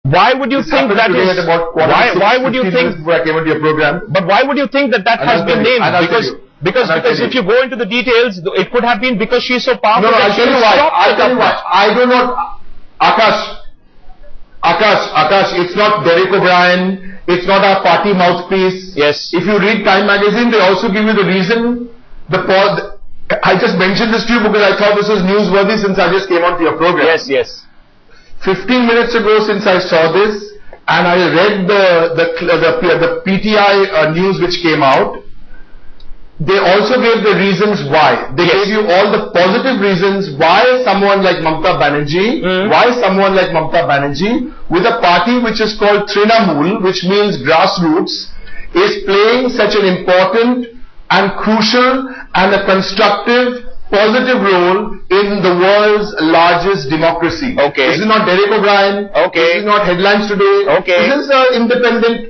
Why would you think that is? Why would you think? Before I came into your program. But why would you think that has been named? Because if you go into the details, it could have been because she is so powerful. No, I'll tell you why. I do not. Akash, it's not Derek O'Brien. It's not our party mouthpiece. Yes. If you read Time magazine, they also give you the reason. I just mentioned this to you because I thought this was newsworthy since I just came onto your program. Yes. 15 minutes ago since I saw this, and I read the PTI news which came out. They also gave the reasons why. They gave you all the positive reasons why someone like Mamata Banerjee, with a party which is called Trinamool, which means grassroots, is playing such an important and crucial and a constructive, positive role in the world's largest democracy. Okay. This is not Derek O'Brien. Okay. This is not Headlines Today. Okay. This is an independent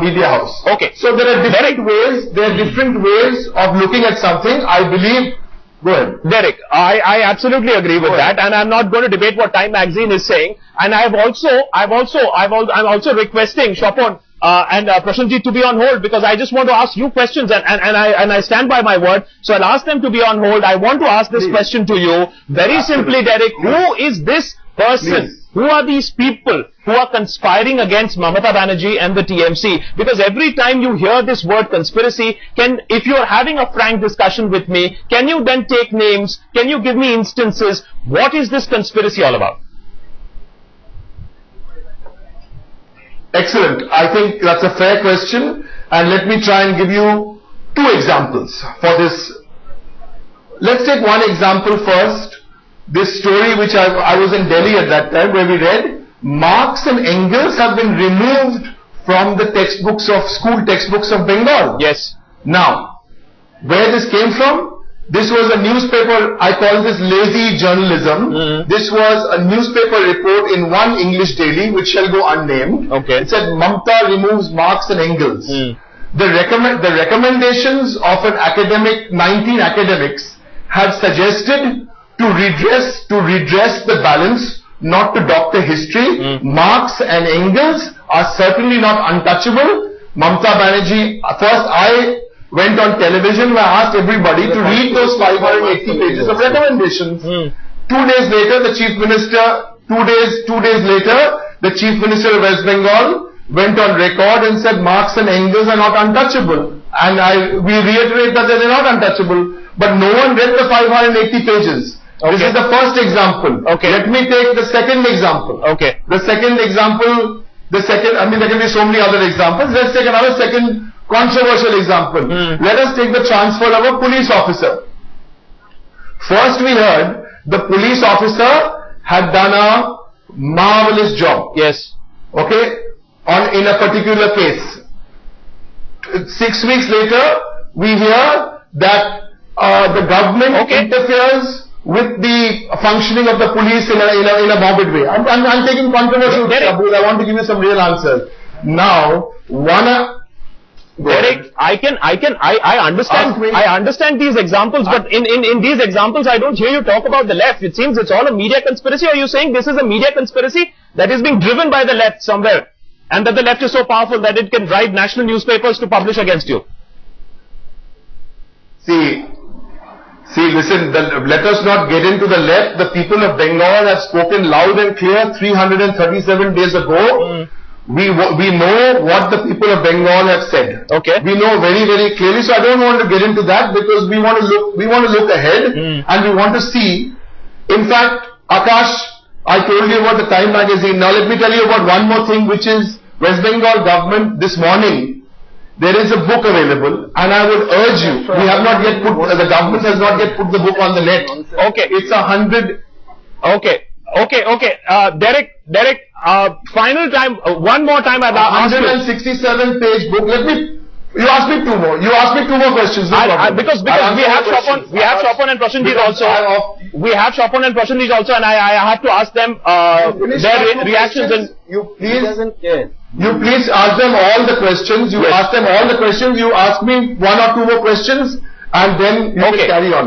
media house. Okay. So there are different ways. There are different ways of looking at something. I believe. Go ahead. Derek, I absolutely agree with that, and I'm not going to debate what Time magazine is saying. And I'm also requesting Shopon and Prashanjit to be on hold, because I just want to ask you questions, and I stand by my word. So I'll ask them to be on hold. I want to ask this question to you very simply, Derek. Who is this person? Who are these people who are conspiring against Mamata Banerjee and the TMC? Because every time you hear this word conspiracy, if you are having a frank discussion with me, can you then take names? Can you give me instances? What is this conspiracy all about? Excellent. I think that's a fair question, and let me try and give you two examples for this. Let's take one example first. This story which I was in Delhi at that time, where we read Marx and Engels have been removed from the school textbooks of Bengal. Yes. Now, where this came from? This was a newspaper. I call this lazy journalism. This was a newspaper report in one English daily, which shall go unnamed. Okay. It said Mamata removes Marx and Engels. The recommendations of 19 academics had suggested to redress the balance, not to doctor history. Marx and Engels are certainly not untouchable. Mamata Banerjee, first I went on television where I asked everybody to read those 580 pages of recommendations. 2 days later, the Chief Minister, two days later, the Chief Minister of West Bengal went on record and said Marx and Engels are not untouchable. And we reiterate that they are not untouchable. But no one read the 580 pages. Okay. This is the first example. Okay. Let me take the second example. Okay. There can be so many other examples. Let's take another second controversial example. Let us take the transfer of a police officer. First we heard the police officer had done a marvelous job. Yes. Okay. In a particular case. 6 weeks later, we hear that the government interferes with the functioning of the police in a morbid way. I'm taking controversial because I want to give you some real answers. Now, Derek, I understand these examples, but in these examples, I don't hear you talk about the left. It seems it's all a media conspiracy. Are you saying this is a media conspiracy that is being driven by the left somewhere, and that the left is so powerful that it can drive national newspapers to publish against you? See, listen, let us not get into the left. The people of Bengal have spoken loud and clear 337 days ago. We know what the people of Bengal have said. Okay. We know very, very clearly. So I don't want to get into that, because we want to look ahead, and we want to see. In fact, Akash, I told you about the Time magazine. Now let me tell you about one more thing, which is West Bengal government this morning. There is a book available, and I would urge you, we have not yet the government has not yet put the book on the net. Okay. It's 100. Okay. Derek, final time, one more time I'll ask you. 167 page book. You ask me two more. You ask me two more questions. No problem. Because we have Shopon and Prashanjit also. We have Shopon and Prashanjit also, and I have to ask them their reactions. And you please ask them all the questions. You ask them all the questions. You ask me one or two more questions, and then you can carry on.